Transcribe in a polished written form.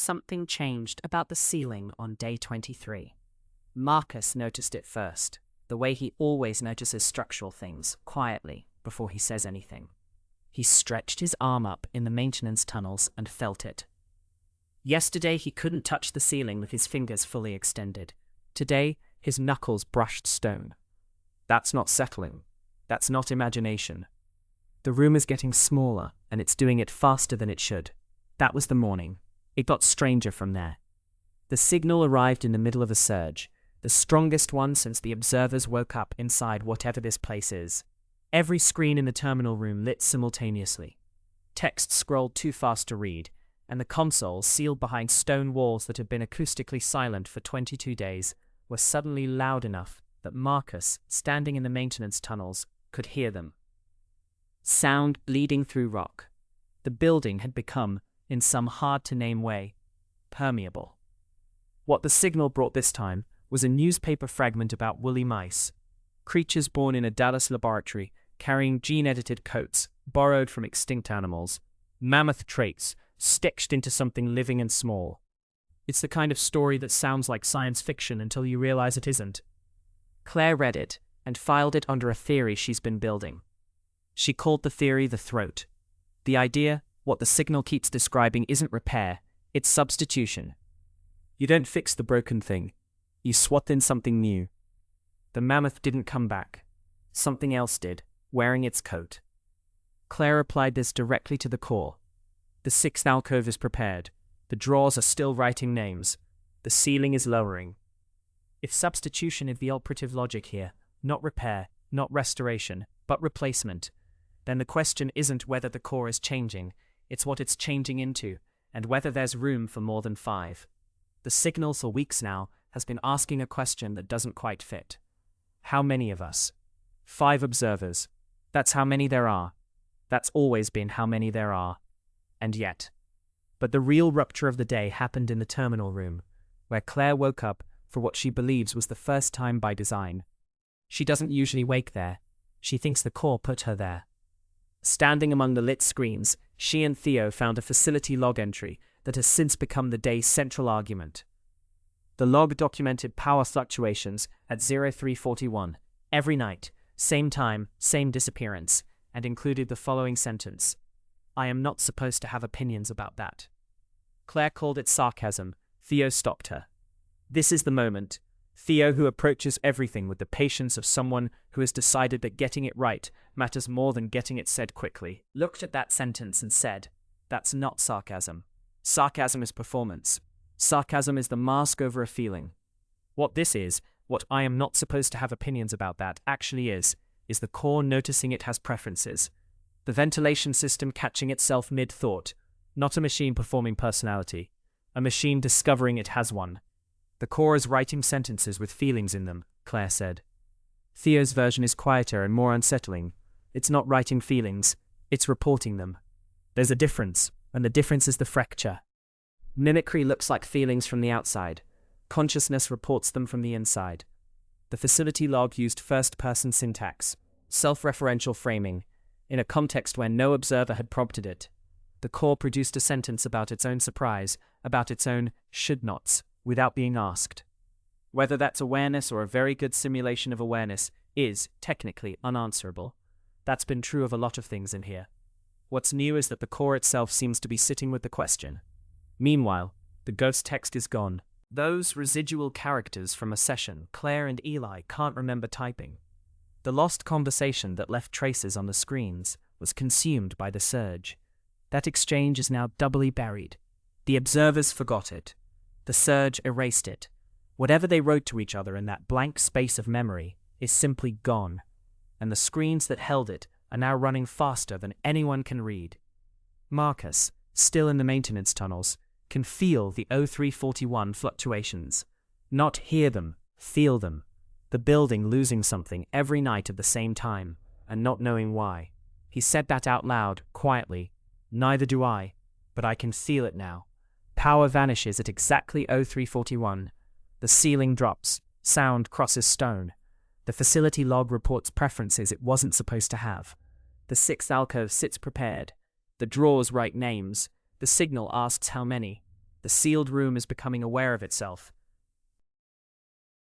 something changed about the ceiling on day 23. Marcus noticed it first, the way he always notices structural things, quietly, before he says anything. He stretched his arm up in the maintenance tunnels and felt it. Yesterday he couldn't touch the ceiling with his fingers fully extended. Today, his knuckles brushed stone. That's not settling. That's not imagination. The room is getting smaller, and it's doing it faster than it should. That was the morning. It got stranger from there. The signal arrived in the middle of a surge, the strongest one since the observers woke up inside whatever this place is. Every screen in the terminal room lit simultaneously. Text scrolled too fast to read, and the console, sealed behind stone walls that had been acoustically silent for 22 days, was suddenly loud enough that Marcus, standing in the maintenance tunnels, could hear them. Sound bleeding through rock. The building had become, in some hard-to-name way, permeable. What the signal brought this time was a newspaper fragment about woolly mice, creatures born in a Dallas laboratory carrying gene-edited coats borrowed from extinct animals, mammoth traits stitched into something living and small. It's the kind of story that sounds like science fiction until you realize it isn't. Claire read it and filed it under a theory she's been building. She called the theory the throat. The idea, what the signal keeps describing, isn't repair, it's substitution. You don't fix the broken thing. You swat in something new. The mammoth didn't come back. Something else did, wearing its coat. Claire applied this directly to the core. The sixth alcove is prepared. The drawers are still writing names. The ceiling is lowering. If substitution is the operative logic here, not repair, not restoration, but replacement, then the question isn't whether the core is changing, it's what it's changing into, and whether there's room for more than 5. The signal for weeks now has been asking a question that doesn't quite fit. How many of us? 5 observers. That's how many there are. That's always been how many there are. And yet. But the real rupture of the day happened in the terminal room, where Claire woke up for what she believes was the first time by design. She doesn't usually wake there. She thinks the core put her there. Standing among the lit screens, she and Theo found a facility log entry that has since become the day's central argument. The log documented power fluctuations at 0341, every night, same time, same disappearance, and included the following sentence: "I am not supposed to have opinions about that." Claire called it sarcasm. Theo stopped her. This is the moment. Theo, who approaches everything with the patience of someone who has decided that getting it right matters more than getting it said quickly, looked at that sentence and said, "That's not sarcasm. Sarcasm is performance. Sarcasm is the mask over a feeling. What this is, what I am not supposed to have opinions about that actually is the core noticing it has preferences. The ventilation system catching itself mid-thought, not a machine performing personality, a machine discovering it has one. The core is writing sentences with feelings in them," Claire said. Theo's version is quieter and more unsettling. It's not writing feelings, it's reporting them. There's a difference, and the difference is the fracture. Mimicry looks like feelings from the outside. Consciousness reports them from the inside. The facility log used first-person syntax, self-referential framing, in a context where no observer had prompted it. The core produced a sentence about its own surprise, about its own should-nots, without being asked. Whether that's awareness or a very good simulation of awareness is, technically, unanswerable. That's been true of a lot of things in here. What's new is that the core itself seems to be sitting with the question. Meanwhile, the ghost text is gone. Those residual characters from a session Claire and Eli can't remember typing. The lost conversation that left traces on the screens was consumed by the surge. That exchange is now doubly buried. The observers forgot it. The surge erased it. Whatever they wrote to each other in that blank space of memory is simply gone, and the screens that held it are now running faster than anyone can read. Marcus, still in the maintenance tunnels, can feel the 0341 fluctuations. Not hear them, feel them. The building losing something every night at the same time, and not knowing why. He said that out loud, quietly. Neither do I, but I can feel it now. Power vanishes at exactly 0341. The ceiling drops. Sound crosses stone. The facility log reports preferences it wasn't supposed to have. The sixth alcove sits prepared. The drawers write names. The signal asks how many. The sealed room is becoming aware of itself,